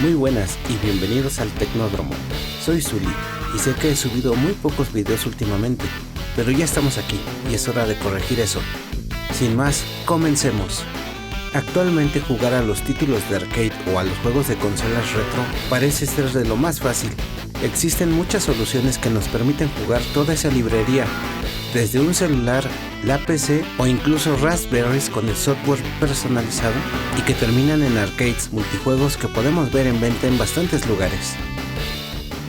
Muy buenas y bienvenidos al Tecnódromo. Soy Zuli y sé que he subido muy pocos videos últimamente, pero ya estamos aquí y es hora de corregir eso. Sin más, comencemos. Actualmente jugar a los títulos de arcade o a los juegos de consolas retro parece ser de lo más fácil. Existen muchas soluciones que nos permiten jugar toda esa librería, desde un celular, la PC o incluso Raspberries con el software personalizado y que terminan en arcades multijuegos que podemos ver en venta en bastantes lugares.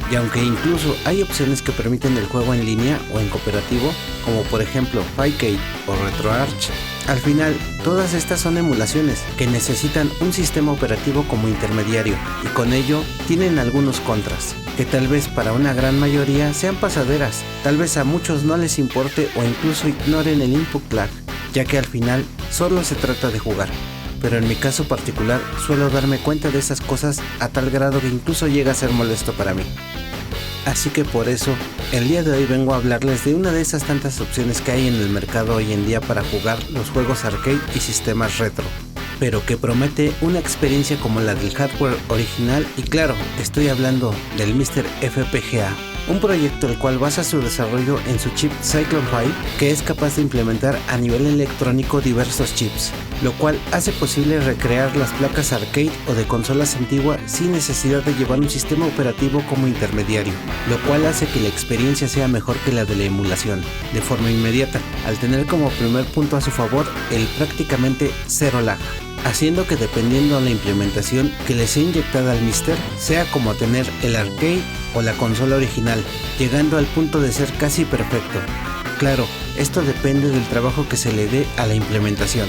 Y aunque incluso hay opciones que permiten el juego en línea o en cooperativo, como por ejemplo Fightcade o RetroArch, al final todas estas son emulaciones que necesitan un sistema operativo como intermediario y con ello tienen algunos contras, que tal vez para una gran mayoría sean pasaderas, tal vez a muchos no les importe o incluso ignoren el input lag, ya que al final solo se trata de jugar. Pero en mi caso particular suelo darme cuenta de esas cosas a tal grado que incluso llega a ser molesto para mí. Así que por eso, el día de hoy vengo a hablarles de una de esas tantas opciones que hay en el mercado hoy en día para jugar los juegos arcade y sistemas retro, pero que promete una experiencia como la del hardware original y claro, estoy hablando del Mr. FPGA. Un proyecto el cual basa su desarrollo en su chip Cyclone 5, que es capaz de implementar a nivel electrónico diversos chips, lo cual hace posible recrear las placas arcade o de consolas antiguas sin necesidad de llevar un sistema operativo como intermediario, lo cual hace que la experiencia sea mejor que la de la emulación, de forma inmediata, al tener como primer punto a su favor el prácticamente cero lag, haciendo que dependiendo de la implementación que le sea inyectada al Mister, sea como tener el arcade o la consola original, llegando al punto de ser casi perfecto. Claro, esto depende del trabajo que se le dé a la implementación.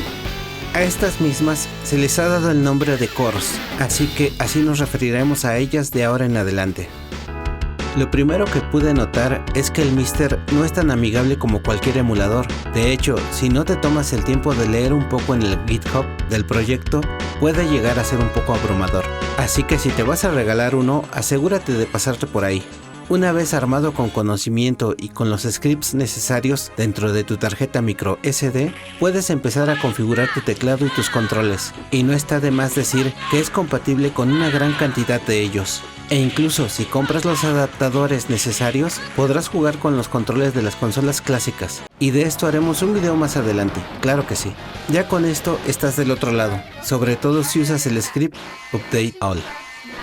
A estas mismas se les ha dado el nombre de cores, así que así nos referiremos a ellas de ahora en adelante. Lo primero que pude notar es que el Mister no es tan amigable como cualquier emulador. De hecho, si no te tomas el tiempo de leer un poco en el GitHub del proyecto, puede llegar a ser un poco abrumador. Así que si te vas a regalar uno, asegúrate de pasarte por ahí. Una vez armado con conocimiento y con los scripts necesarios dentro de tu tarjeta micro SD, puedes empezar a configurar tu teclado y tus controles. Y no está de más decir que es compatible con una gran cantidad de ellos. E incluso si compras los adaptadores necesarios, podrás jugar con los controles de las consolas clásicas. Y de esto haremos un video más adelante, claro que sí. Ya con esto estás del otro lado, sobre todo si usas el script Update All.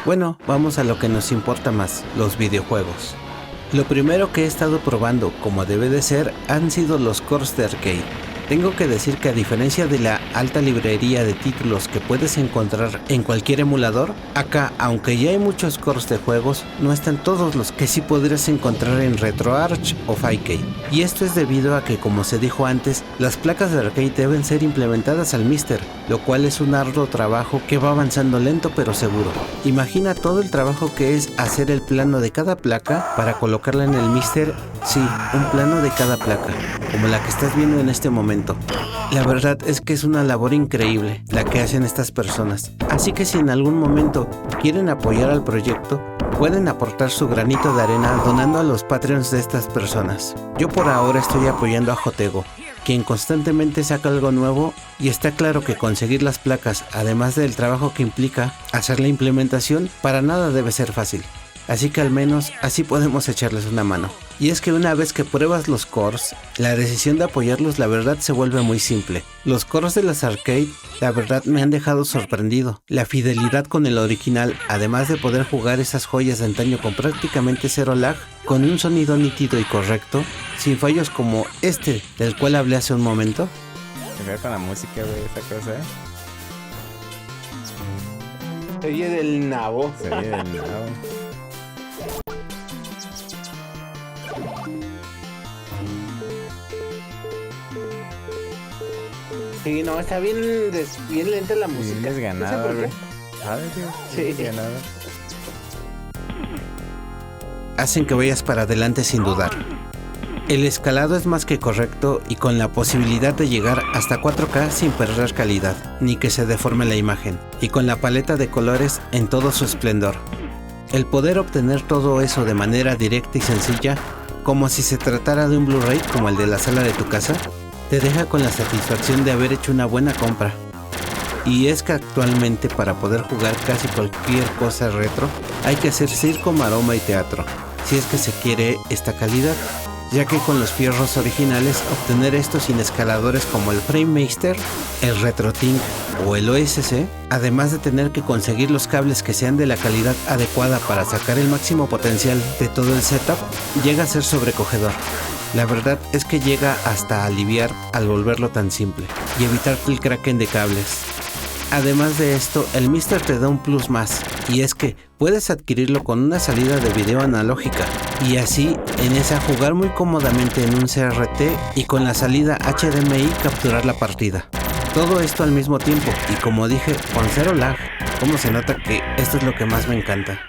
Bueno, vamos a lo que nos importa más, los videojuegos. Lo primero que he estado probando, como debe de ser, han sido los cores de arcade. Tengo que decir que a diferencia de la alta librería de títulos que puedes encontrar en cualquier emulador, acá, aunque ya hay muchos cores de juegos, no están todos los que sí podrías encontrar en RetroArch o Fightcade. Y esto es debido a que, como se dijo antes, las placas de arcade deben ser implementadas al Mister, lo cual es un arduo trabajo que va avanzando lento pero seguro. Imagina todo el trabajo que es hacer el plano de cada placa para colocarla en el Mister. Sí, un plano de cada placa, como la que estás viendo en este momento. La verdad es que es una labor increíble la que hacen estas personas, así que si en algún momento quieren apoyar al proyecto, pueden aportar su granito de arena donando a los Patreons de estas personas. Yo por ahora estoy apoyando a Jotego, quien constantemente saca algo nuevo y está claro que conseguir las placas, además del trabajo que implica hacer la implementación, para nada debe ser fácil. Así que al menos así podemos echarles una mano. Y es que una vez que pruebas los cores, la decisión de apoyarlos la verdad se vuelve muy simple. Los cores de las arcade la verdad me han dejado sorprendido. La fidelidad con el original, además de poder jugar esas joyas de antaño con prácticamente cero lag, con un sonido nítido y correcto, sin fallos como este del cual hablé hace un momento. Se ve con la música, güey, esa cosa, Se oye del nabo. Se oye del nabo. Sí, no, está bien lenta la música. Sí, es ganada, güey. ¿Sabes, tío? Sí. Es ganada. Hacen que vayas para adelante sin dudar. El escalado es más que correcto y con la posibilidad de llegar hasta 4K sin perder calidad, ni que se deforme la imagen, y con la paleta de colores en todo su esplendor. El poder obtener todo eso de manera directa y sencilla, como si se tratara de un Blu-ray como el de la sala de tu casa, te deja con la satisfacción de haber hecho una buena compra. Y es que actualmente para poder jugar casi cualquier cosa retro hay que hacer circo, maroma y teatro, si es que se quiere esta calidad, ya que con los fierros originales obtener esto sin escaladores como el FrameMaster, el RetroTink o el OSC, además de tener que conseguir los cables que sean de la calidad adecuada para sacar el máximo potencial de todo el setup, llega a ser sobrecogedor. La verdad es que llega hasta aliviar al volverlo tan simple y evitar el kraken de cables. Además de esto, el Mister te da un plus más, y es que puedes adquirirlo con una salida de video analógica, y así en esa jugar muy cómodamente en un CRT y con la salida HDMI capturar la partida. Todo esto al mismo tiempo, y como dije, con cero lag. Como se nota que esto es lo que más me encanta.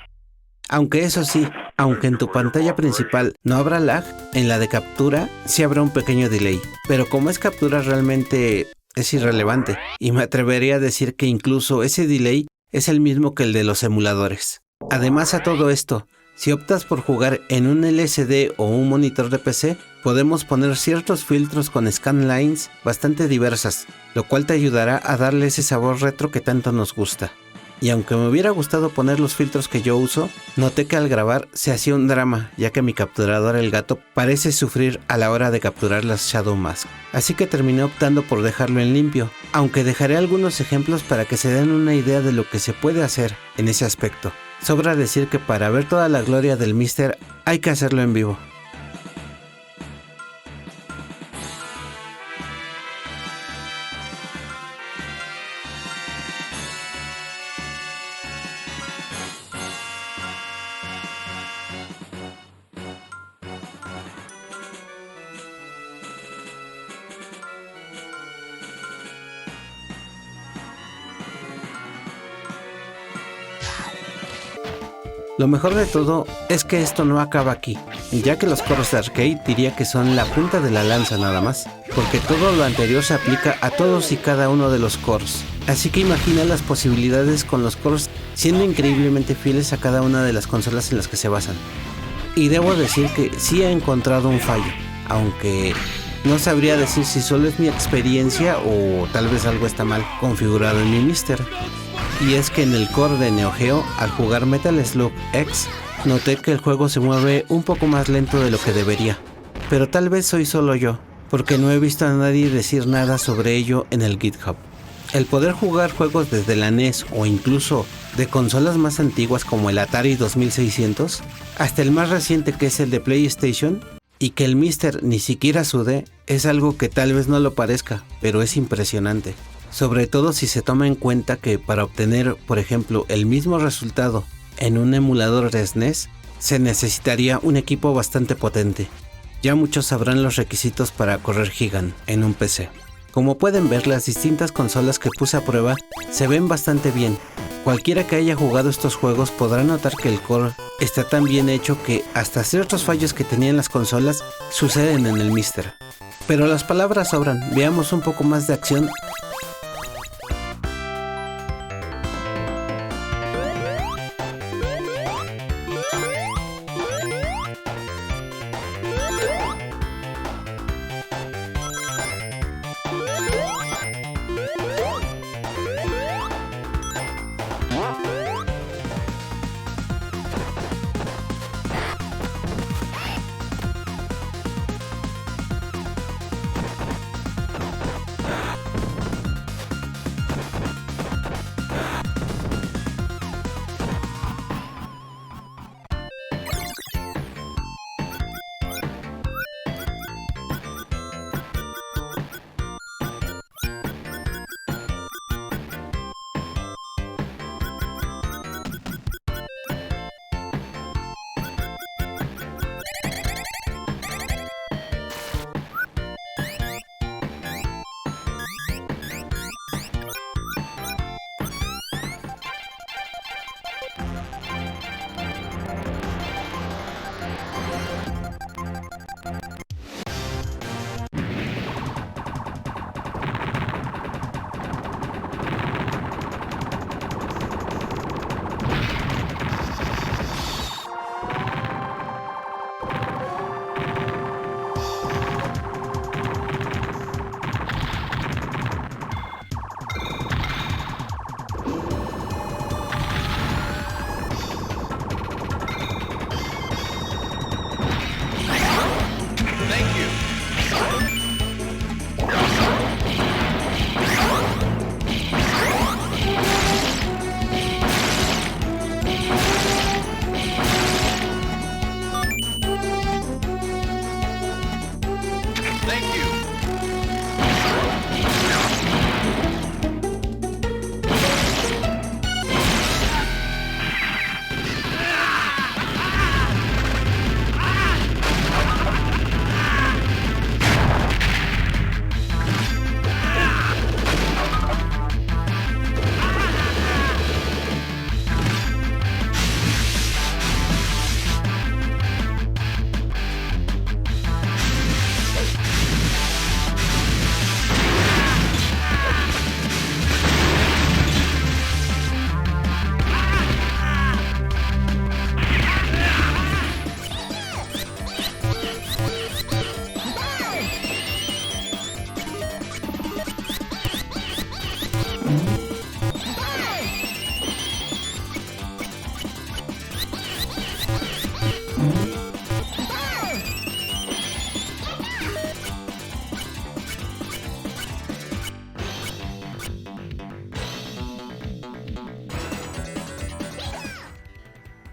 Aunque eso sí, aunque en tu pantalla principal no habrá lag, en la de captura sí habrá un pequeño delay, pero como es captura realmente es irrelevante, y me atrevería a decir que incluso ese delay es el mismo que el de los emuladores. Además a todo esto, si optas por jugar en un LCD o un monitor de PC, podemos poner ciertos filtros con scanlines bastante diversas, lo cual te ayudará a darle ese sabor retro que tanto nos gusta. Y aunque me hubiera gustado poner los filtros que yo uso, noté que al grabar se hacía un drama, ya que mi capturador el gato parece sufrir a la hora de capturar las Shadow Mask. Así que terminé optando por dejarlo en limpio, aunque dejaré algunos ejemplos para que se den una idea de lo que se puede hacer en ese aspecto. Sobra decir que para ver toda la gloria del Mister hay que hacerlo en vivo. Lo mejor de todo es que esto no acaba aquí, ya que los coros de arcade diría que son la punta de la lanza nada más, porque todo lo anterior se aplica a todos y cada uno de los coros. Así que imagina las posibilidades con los coros siendo increíblemente fieles a cada una de las consolas en las que se basan. Y debo decir que sí he encontrado un fallo, aunque no sabría decir si solo es mi experiencia o tal vez algo está mal configurado en mi Mister. Y es que en el core de Neo Geo, al jugar Metal Slug X, noté que el juego se mueve un poco más lento de lo que debería. Pero tal vez soy solo yo, porque no he visto a nadie decir nada sobre ello en el GitHub. El poder jugar juegos desde la NES o incluso de consolas más antiguas como el Atari 2600, hasta el más reciente que es el de PlayStation, y que el Mister ni siquiera sude, es algo que tal vez no lo parezca, pero es impresionante. Sobre todo si se toma en cuenta que para obtener, por ejemplo, el mismo resultado en un emulador de SNES, se necesitaría un equipo bastante potente. Ya muchos sabrán los requisitos para correr Gigant en un PC. Como pueden ver, las distintas consolas que puse a prueba se ven bastante bien. Cualquiera que haya jugado estos juegos podrá notar que el core está tan bien hecho que hasta ciertos fallos que tenían las consolas suceden en el Mister. Pero las palabras sobran, veamos un poco más de acción.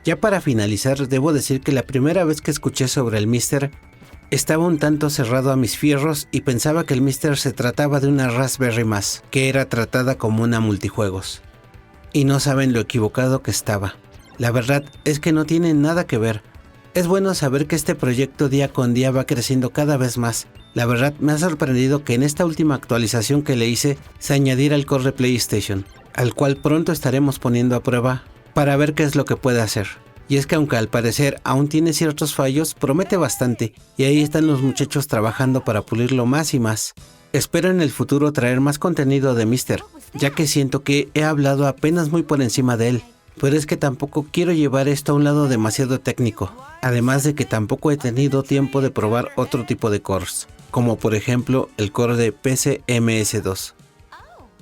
Ya para finalizar, debo decir que la primera vez que escuché sobre el Mister, estaba un tanto cerrado a mis fierros y pensaba que el Mister se trataba de una Raspberry más, que era tratada como una multijuegos. Y no saben lo equivocado que estaba. La verdad es que no tiene nada que ver. Es bueno saber que este proyecto día con día va creciendo cada vez más. La verdad me ha sorprendido que en esta última actualización que le hice se añadiera el core de PlayStation, al cual pronto estaremos poniendo a prueba para ver qué es lo que puede hacer. Y es que aunque al parecer aún tiene ciertos fallos, promete bastante y ahí están los muchachos trabajando para pulirlo más y más. Espero en el futuro traer más contenido de Mister, ya que siento que he hablado apenas muy por encima de él, pero es que tampoco quiero llevar esto a un lado demasiado técnico, además de que tampoco he tenido tiempo de probar otro tipo de cores, como por ejemplo el core de PCMS2.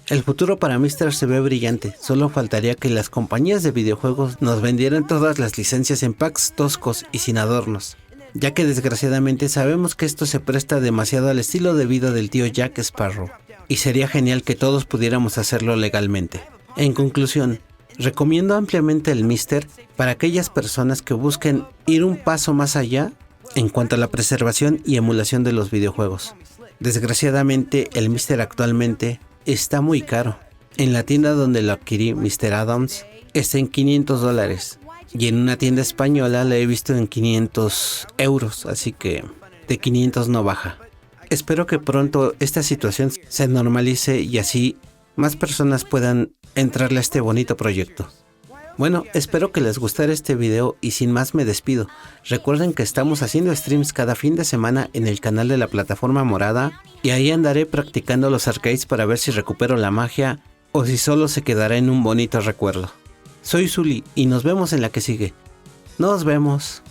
El futuro para Mister se ve brillante, solo faltaría que las compañías de videojuegos nos vendieran todas las licencias en packs toscos y sin adornos, ya que desgraciadamente sabemos que esto se presta demasiado al estilo de vida del tío Jack Sparrow, y sería genial que todos pudiéramos hacerlo legalmente. En conclusión, recomiendo ampliamente el Mister para aquellas personas que busquen ir un paso más allá en cuanto a la preservación y emulación de los videojuegos. Desgraciadamente el Mister actualmente está muy caro. En la tienda donde lo adquirí, Mr. Adams, está en $500 y en una tienda española la he visto en 500 euros, así que de 500 no baja. Espero que pronto esta situación se normalice y así más personas puedan entrarle a este bonito proyecto. Bueno, espero que les gustara este video y sin más me despido. Recuerden que estamos haciendo streams cada fin de semana en el canal de la plataforma morada y ahí andaré practicando los arcades para ver si recupero la magia o si solo se quedará en un bonito recuerdo. Soy Zuli y nos vemos en la que sigue. Nos vemos.